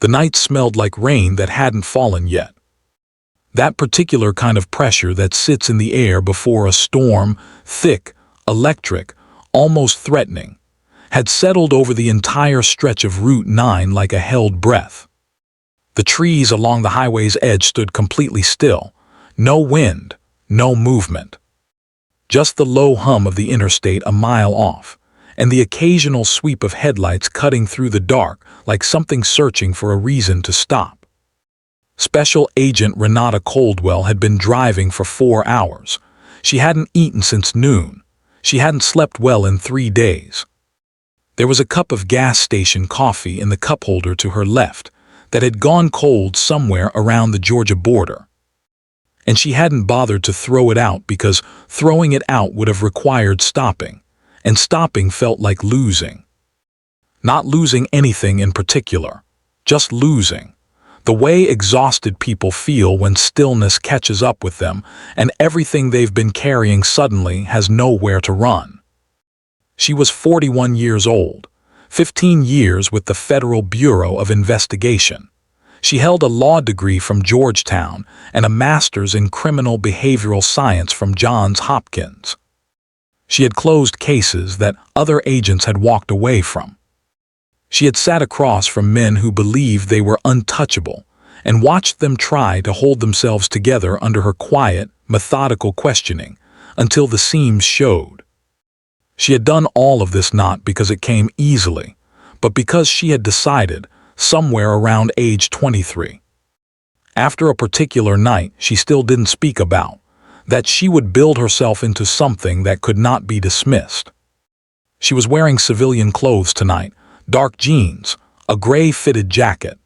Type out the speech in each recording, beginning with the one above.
The night smelled like rain that hadn't fallen yet. That particular kind of pressure that sits in the air before a storm, thick, electric, almost threatening, had settled over the entire stretch of Route 9 like a held breath. The trees along the highway's edge stood completely still. No wind, no movement. Just the low hum of the interstate a mile off, and the occasional sweep of headlights cutting through the dark like something searching for a reason to stop. Special Agent Renata Coldwell had been driving for 4 hours. She hadn't eaten since noon. She hadn't slept well in 3 days. There was a cup of gas station coffee in the cup holder to her left that had gone cold somewhere around the Georgia border. And she hadn't bothered to throw it out because throwing it out would have required stopping, and stopping felt like losing. Not losing anything in particular, just losing. The way exhausted people feel when stillness catches up with them and everything they've been carrying suddenly has nowhere to run. She was 41 years old, 15 years with the Federal Bureau of Investigation. She held a law degree from Georgetown and a master's in criminal behavioral science from Johns Hopkins. She had closed cases that other agents had walked away from. She had sat across from men who believed they were untouchable and watched them try to hold themselves together under her quiet, methodical questioning until the seams showed. She had done all of this not because it came easily, but because she had decided, somewhere around age 23, after a particular night she still didn't speak about, that she would build herself into something that could not be dismissed. She was wearing civilian clothes tonight, dark jeans, a gray-fitted jacket.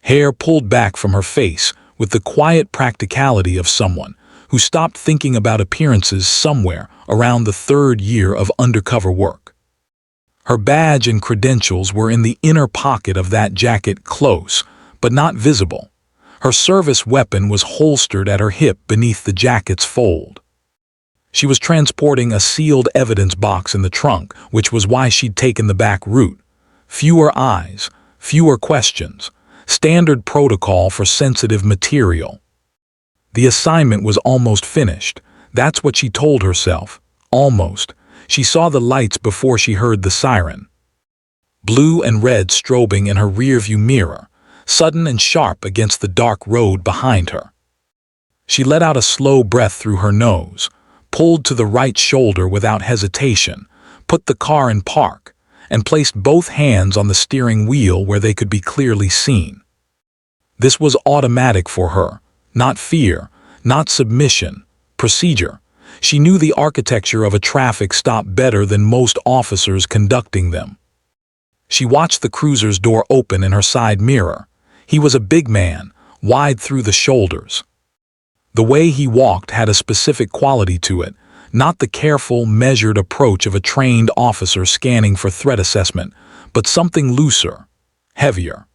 Hair pulled back from her face with the quiet practicality of someone who stopped thinking about appearances somewhere around the 3rd year of undercover work. Her badge and credentials were in the inner pocket of that jacket, close, but not visible. Her service weapon was holstered at her hip beneath the jacket's fold. She was transporting a sealed evidence box in the trunk, which was why she'd taken the back route. Fewer eyes, fewer questions, standard protocol for sensitive material. The assignment was almost finished. That's what she told herself. Almost. She saw the lights before she heard the siren. Blue and red strobing in her rearview mirror, sudden and sharp against the dark road behind her. She let out a slow breath through her nose, pulled to the right shoulder without hesitation, put the car in park, and placed both hands on the steering wheel where they could be clearly seen. This was automatic for her, not fear, not submission, procedure. She knew the architecture of a traffic stop better than most officers conducting them. She watched the cruiser's door open in her side mirror. He was a big man, wide through the shoulders. The way he walked had a specific quality to it, not the careful, measured approach of a trained officer scanning for threat assessment, but something looser, heavier.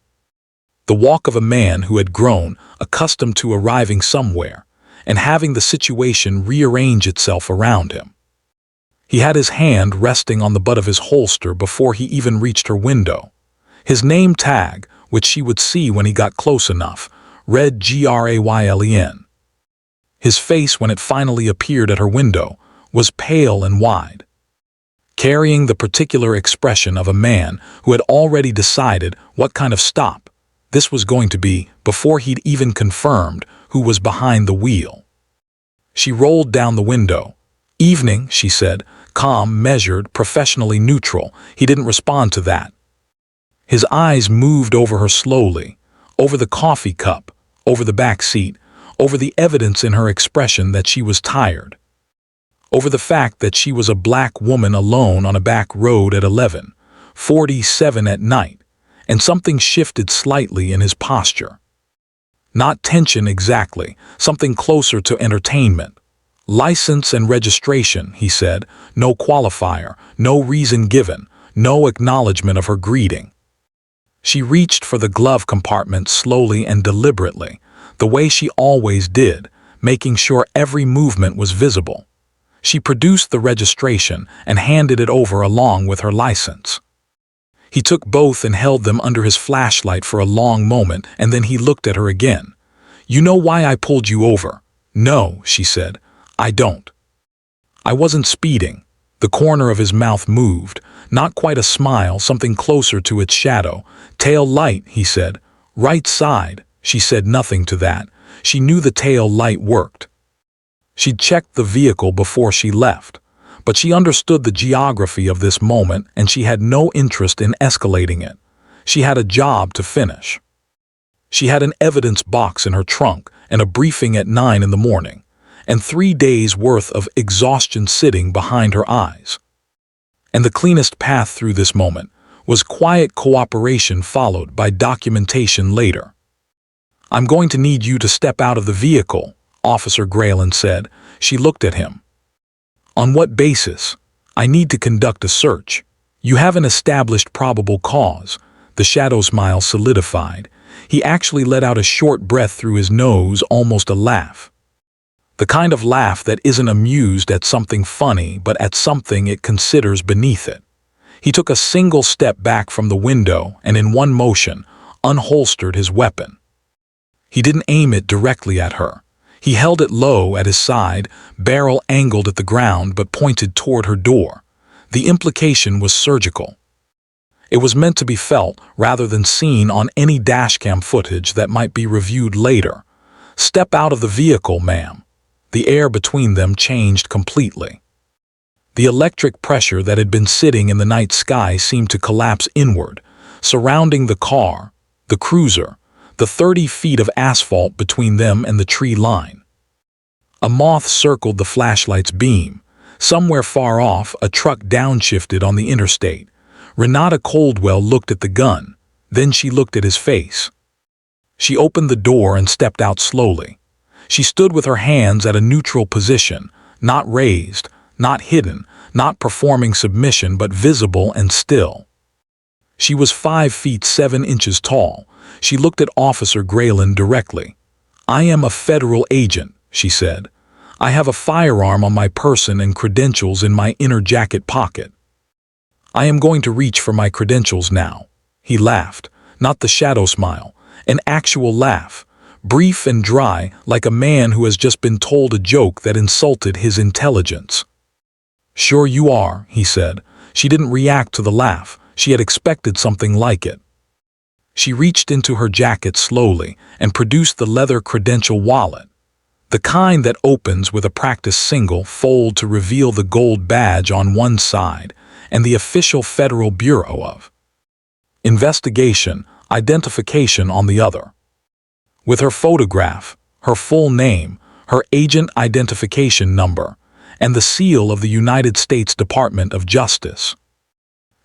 The walk of a man who had grown accustomed to arriving somewhere and having the situation rearrange itself around him. He had his hand resting on the butt of his holster before he even reached her window. His name tag, which she would see when he got close enough, read Graylен. His face, when it finally appeared at her window, was pale and wide, carrying the particular expression of a man who had already decided what kind of stop this was going to be before he'd even confirmed who was behind the wheel. She rolled down the window. "Evening," she said, calm, measured, professionally neutral. He didn't respond to that. His eyes moved over her slowly, over the coffee cup, over the back seat, over the evidence in her expression that she was tired, over the fact that she was a black woman alone on a back road at 11:47 at night, and something shifted slightly in his posture. Not tension exactly, something closer to entertainment. "License and registration," he said, no qualifier, no reason given, no acknowledgement of her greeting. She reached for the glove compartment slowly and deliberately, the way she always did, making sure every movement was visible. She produced the registration and handed it over along with her license. He took both and held them under his flashlight for a long moment, and then he looked at her again. "You know why I pulled you over?" "No," she said. "I don't." "I wasn't speeding." The corner of his mouth moved, not quite a smile, something closer to its shadow. "Tail light," he said. "Right side." She said nothing to that. She knew the tail light worked. She'd checked the vehicle before she left, but she understood the geography of this moment and she had no interest in escalating it. She had a job to finish. She had an evidence box in her trunk and a briefing at 9 in the morning, and 3 days' worth of exhaustion sitting behind her eyes. And the cleanest path through this moment was quiet cooperation followed by documentation later. "I'm going to need you to step out of the vehicle," Officer Grayland said. She looked at him. "On what basis?" "I need to conduct a search." "You haven't established probable cause." The shadow smile solidified. He actually let out a short breath through his nose, almost a laugh. The kind of laugh that isn't amused at something funny, but at something it considers beneath it. He took a single step back from the window and in one motion unholstered his weapon. He didn't aim it directly at her. He held it low at his side, barrel angled at the ground but pointed toward her door. The implication was surgical. It was meant to be felt rather than seen on any dashcam footage that might be reviewed later. "Step out of the vehicle, ma'am." The air between them changed completely. The electric pressure that had been sitting in the night sky seemed to collapse inward, surrounding the car, the cruiser, the 30 feet of asphalt between them and the tree line. A moth circled the flashlight's beam. Somewhere far off, a truck downshifted on the interstate. Renata Coldwell looked at the gun. Then she looked at his face. She opened the door and stepped out slowly. She stood with her hands at a neutral position, not raised, not hidden, not performing submission, but visible and still. She was 5 feet 7 inches tall. She looked at Officer Grayland directly. "I am a federal agent," she said. "I have a firearm on my person and credentials in my inner jacket pocket. I am going to reach for my credentials now." He laughed, not the shadow smile, an actual laugh, brief and dry, like a man who has just been told a joke that insulted his intelligence. "Sure you are," he said. She didn't react to the laugh. She had expected something like it. She reached into her jacket slowly and produced the leather credential wallet, the kind that opens with a practice single fold to reveal the gold badge on one side and the official Federal Bureau of Investigation, Identification on the other. With her photograph, her full name, her agent identification number, and the seal of the United States Department of Justice.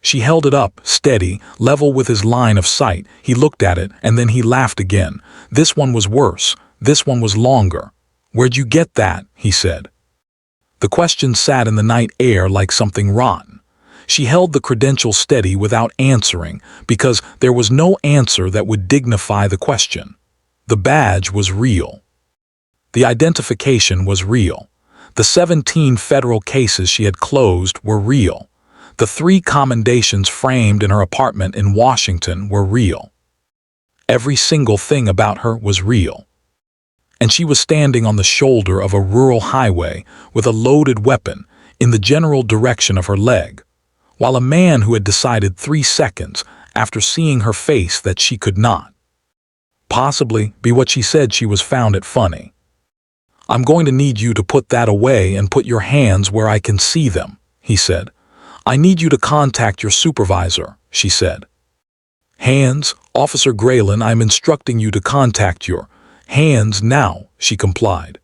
She held it up, steady, level with his line of sight. He looked at it, and then he laughed again. "This one was worse. This one was longer." "Where'd you get that?" he said. The question sat in the night air like something rotten. She held the credential steady without answering, because there was no answer that would dignify the question. The badge was real. The identification was real. The 17 federal cases she had closed were real. The 3 commendations framed in her apartment in Washington were real. Every single thing about her was real. And she was standing on the shoulder of a rural highway with a loaded weapon in the general direction of her leg, while a man who had decided 3 seconds after seeing her face that she could not possibly be what she said she was found it funny. "I'm going to need you to put that away and put your hands where I can see them," he said. "I need you to contact your supervisor," she said. "Hands, Officer Grayland, I'm instructing you to contact your hands now," she complied.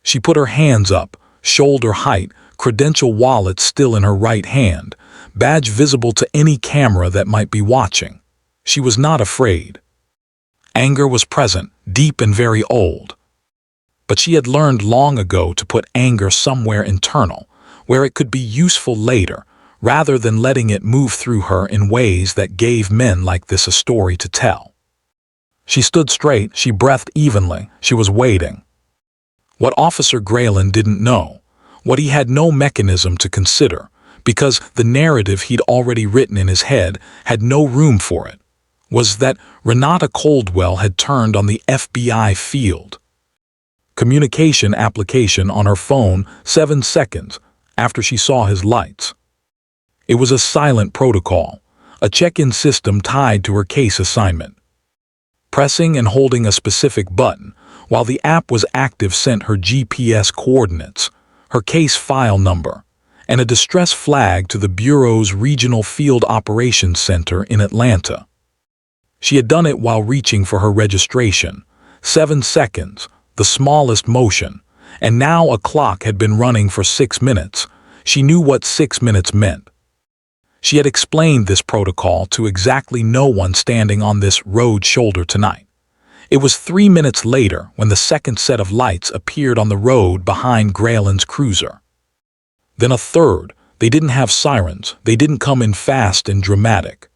She put her hands up, shoulder height, credential wallet still in her right hand, badge visible to any camera that might be watching. She was not afraid. Anger was present, deep and very old. But she had learned long ago to put anger somewhere internal, where it could be useful later, rather than letting it move through her in ways that gave men like this a story to tell. She stood straight, she breathed evenly, she was waiting. What Officer Grayland didn't know, what he had no mechanism to consider, because the narrative he'd already written in his head had no room for it, was that Renata Coldwell had turned on the FBI field communication application on her phone 7 seconds after she saw his lights. It was a silent protocol, a check-in system tied to her case assignment. Pressing and holding a specific button while the app was active sent her GPS coordinates, her case file number, and a distress flag to the Bureau's Regional Field Operations Center in Atlanta. She had done it while reaching for her registration. 7 seconds, the smallest motion, and now a clock had been running for 6 minutes. She knew what 6 minutes meant. She had explained this protocol to exactly no one standing on this road shoulder tonight. It was 3 minutes later when the second set of lights appeared on the road behind Graylin's cruiser. Then a third. They didn't have sirens. They didn't come in fast and dramatic.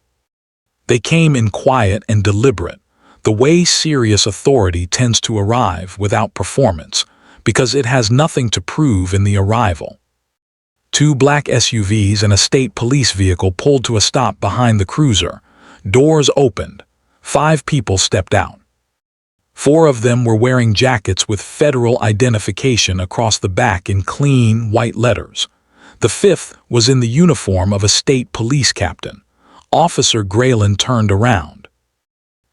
They came in quiet and deliberate, the way serious authority tends to arrive without performance, because it has nothing to prove in the arrival. 2 black SUVs and a state police vehicle pulled to a stop behind the cruiser. Doors opened. 5 people stepped out. 4 of them were wearing jackets with federal identification across the back in clean, white letters. The 5th was in the uniform of a state police captain. Officer Graylin turned around.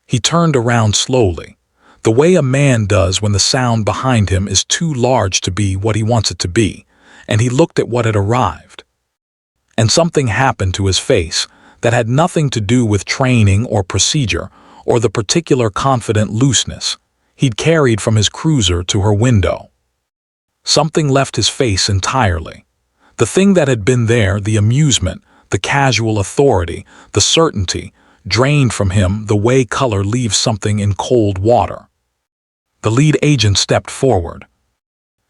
He turned around slowly, the way a man does when the sound behind him is too large to be what he wants it to be, and he looked at what had arrived. And something happened to his face that had nothing to do with training or procedure or the particular confident looseness he'd carried from his cruiser to her window. Something left his face entirely. The thing that had been there, the amusement, the casual authority, the certainty, drained from him the way color leaves something in cold water. The lead agent stepped forward.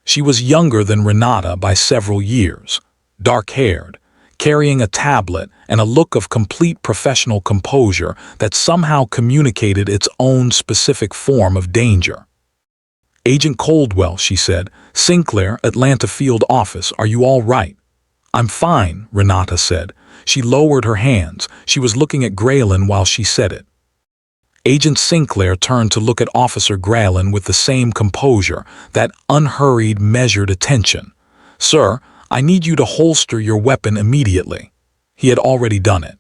She was younger than Renata by several years, dark-haired, carrying a tablet and a look of complete professional composure that somehow communicated its own specific form of danger. "Agent Coldwell," she said, "Sinclair, Atlanta Field Office, are you all right?" "I'm fine," Renata said. She lowered her hands. She was looking at Graylin while she said it. Agent Sinclair turned to look at Officer Graylin with the same composure, that unhurried, measured attention. "Sir, I need you to holster your weapon immediately." He had already done it.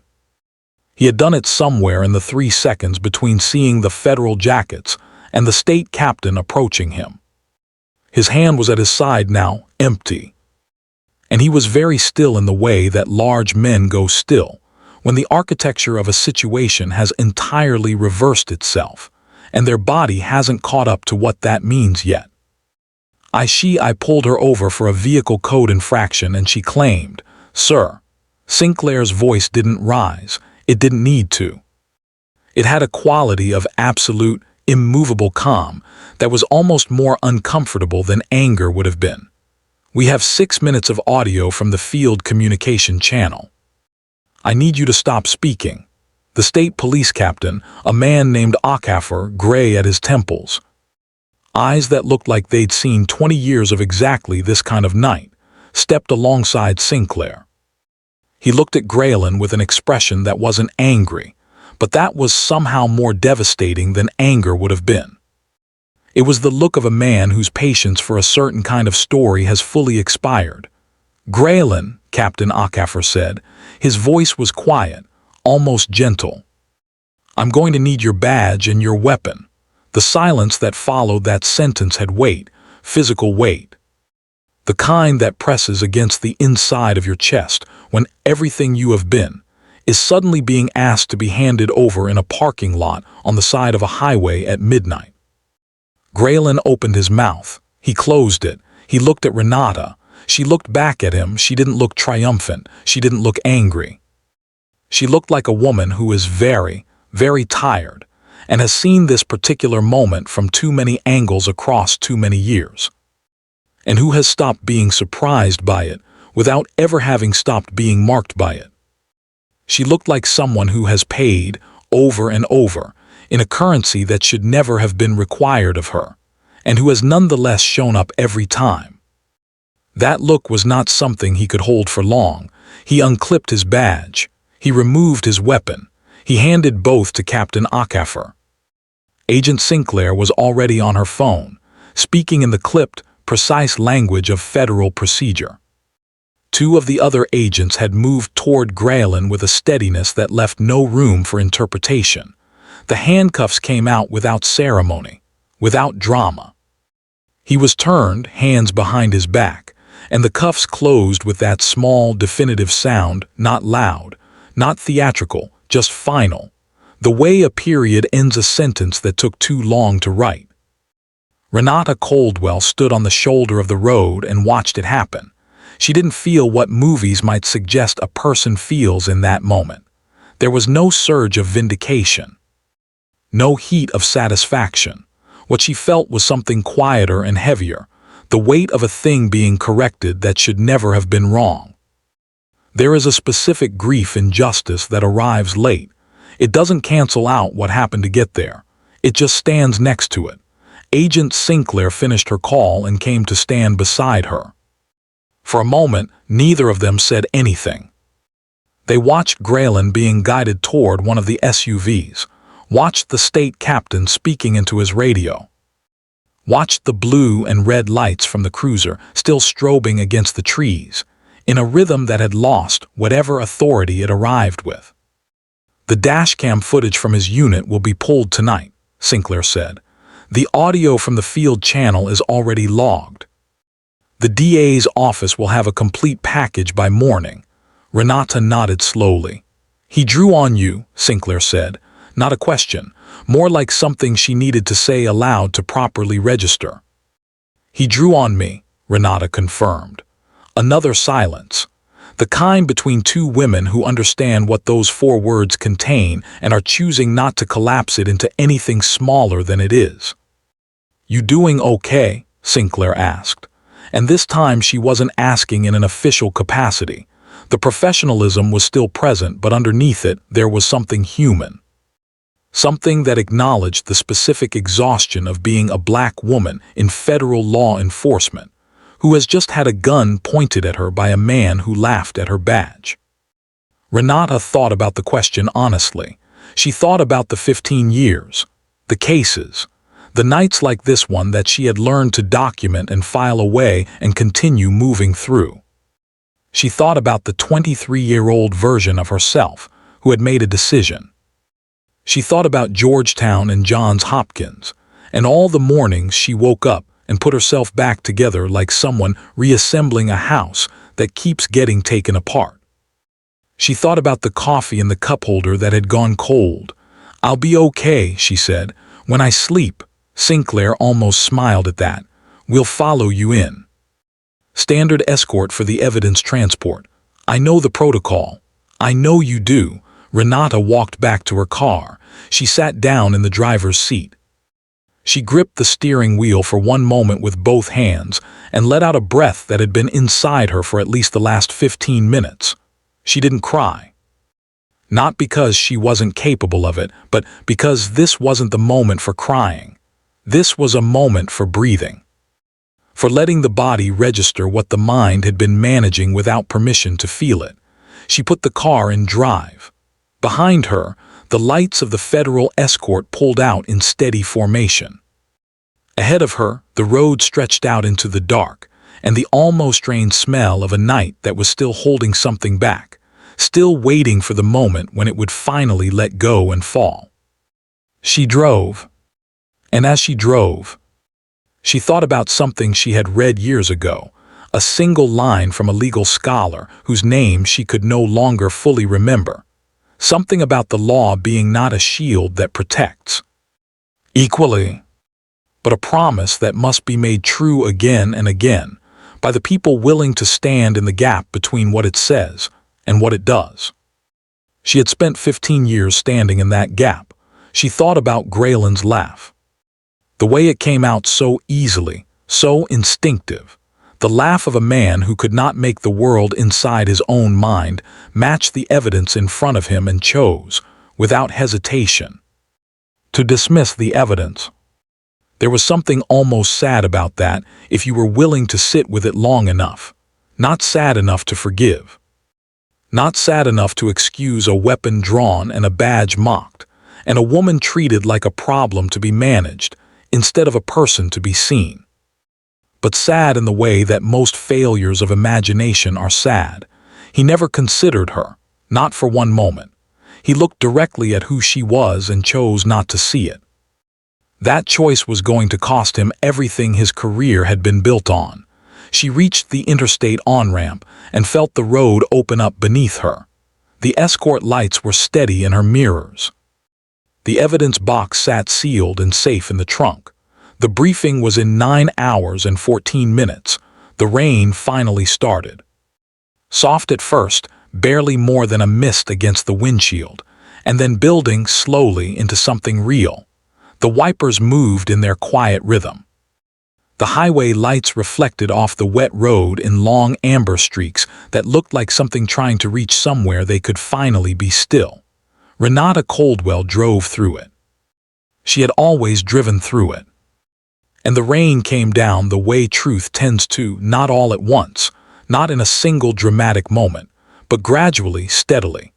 He had done it somewhere in the 3 seconds between seeing the federal jackets and the state captain approaching him. His hand was at his side now, empty. And he was very still in the way that large men go still, when the architecture of a situation has entirely reversed itself, and their body hasn't caught up to what that means yet. I pulled her over for a vehicle code infraction and she claimed, "Sir." Sinclair's voice didn't rise. It didn't need to. It had a quality of absolute, immovable calm that was almost more uncomfortable than anger would have been. "We have 6 minutes of audio from the field communication channel. I need you to stop speaking." The state police captain, a man named Okafor, gray at his temples, eyes that looked like they'd seen 20 years of exactly this kind of night, stepped alongside Sinclair. He looked at Graylin with an expression that wasn't angry, but that was somehow more devastating than anger would have been. It was the look of a man whose patience for a certain kind of story has fully expired. "Graylin," Captain Okafor said. His voice was quiet, almost gentle. "I'm going to need your badge and your weapon." The silence that followed that sentence had weight, physical weight. The kind that presses against the inside of your chest when everything you have been is suddenly being asked to be handed over in a parking lot on the side of a highway at midnight. Graylin opened his mouth. He closed it. He looked at Renata. She looked back at him. She didn't look triumphant. She didn't look angry. She looked like a woman who is very, very tired and has seen this particular moment from too many angles across too many years, and who has stopped being surprised by it without ever having stopped being marked by it. She looked like someone who has paid over and over in a currency that should never have been required of her, and who has nonetheless shown up every time. That look was not something he could hold for long. He unclipped his badge. He removed his weapon. He handed both to Captain Acaffer. Agent Sinclair was already on her phone, speaking in the clipped, precise language of federal procedure. Two of the other agents had moved toward Graylin with a steadiness that left no room for interpretation. The handcuffs came out without ceremony, without drama. He was turned, hands behind his back, and the cuffs closed with that small, definitive sound, not loud, not theatrical, just final, the way a period ends a sentence that took too long to write. Renata Coldwell stood on the shoulder of the road and watched it happen. She didn't feel what movies might suggest a person feels in that moment. There was no surge of vindication, no heat of satisfaction. What she felt was something quieter and heavier, the weight of a thing being corrected that should never have been wrong. There is a specific grief in justice that arrives late. It doesn't cancel out what happened to get there. It just stands next to it. Agent Sinclair finished her call and came to stand beside her. For a moment, neither of them said anything. They watched Graylin being guided toward one of the SUVs, watched the state captain speaking into his radio, watched the blue and red lights from the cruiser still strobing against the trees, in a rhythm that had lost whatever authority it arrived with. "The dashcam footage from his unit will be pulled tonight," Sinclair said. "The audio from the field channel is already logged. The DA's office will have a complete package by morning." Renata nodded slowly. "He drew on you," Sinclair said. Not a question, more like something she needed to say aloud to properly register. "He drew on me," Renata confirmed. Another silence. The kind between two women who understand what those 4 words contain and are choosing not to collapse it into anything smaller than it is. "You doing okay?" Sinclair asked. And this time she wasn't asking in an official capacity. The professionalism was still present, but underneath it there was something human. Something that acknowledged the specific exhaustion of being a black woman in federal law enforcement, who has just had a gun pointed at her by a man who laughed at her badge. Renata thought about the question honestly. She thought about the 15 years, the cases, the nights like this one that she had learned to document and file away and continue moving through. She thought about the 23-year-old version of herself who had made a decision. She thought about Georgetown and Johns Hopkins, and all the mornings she woke up and put herself back together like someone reassembling a house that keeps getting taken apart. She thought about the coffee in the cup holder that had gone cold. "I'll be okay," she said. "When I sleep." Sinclair almost smiled at that. "We'll follow you in. Standard escort for the evidence transport. I know the protocol." "I know you do." Renata walked back to her car. She sat down in the driver's seat. She gripped the steering wheel for one moment with both hands and let out a breath that had been inside her for at least the last 15 minutes. She didn't cry. Not because she wasn't capable of it, but because this wasn't the moment for crying. This was a moment for breathing, for letting the body register what the mind had been managing without permission to feel it. She put the car in drive. Behind her, the lights of the federal escort pulled out in steady formation. Ahead of her, the road stretched out into the dark, and the almost drained smell of a night that was still holding something back, still waiting for the moment when it would finally let go and fall. She drove. And as she drove, she thought about something she had read years ago, a single line from a legal scholar whose name she could no longer fully remember. Something about the law being not a shield that protects equally, but a promise that must be made true again and again by the people willing to stand in the gap between what it says and what it does. She had spent 15 years standing in that gap. She thought about Graylin's laugh. The way it came out so easily, so instinctive. The laugh of a man who could not make the world inside his own mind match the evidence in front of him and chose, without hesitation, to dismiss the evidence. There was something almost sad about that if you were willing to sit with it long enough. Not sad enough to forgive. Not sad enough to excuse a weapon drawn and a badge mocked, and a woman treated like a problem to be managed instead of a person to be seen. But sad in the way that most failures of imagination are sad. He never considered her, not for one moment. He looked directly at who she was and chose not to see it. That choice was going to cost him everything his career had been built on. She reached the interstate on-ramp and felt the road open up beneath her. The escort lights were steady in her mirrors. The evidence box sat sealed and safe in the trunk. The briefing was in 9 hours and 14 minutes. The rain finally started. Soft at first, barely more than a mist against the windshield, and then building slowly into something real. The wipers moved in their quiet rhythm. The highway lights reflected off the wet road in long amber streaks that looked like something trying to reach somewhere they could finally be still. Renata Coldwell drove through it. She had always driven through it. And the rain came down the way truth tends to, not all at once, not in a single dramatic moment, but gradually, steadily.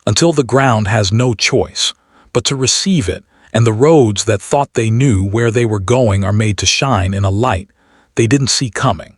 Until the ground has no choice but to receive it, and the roads that thought they knew where they were going are made to shine in a light they didn't see coming.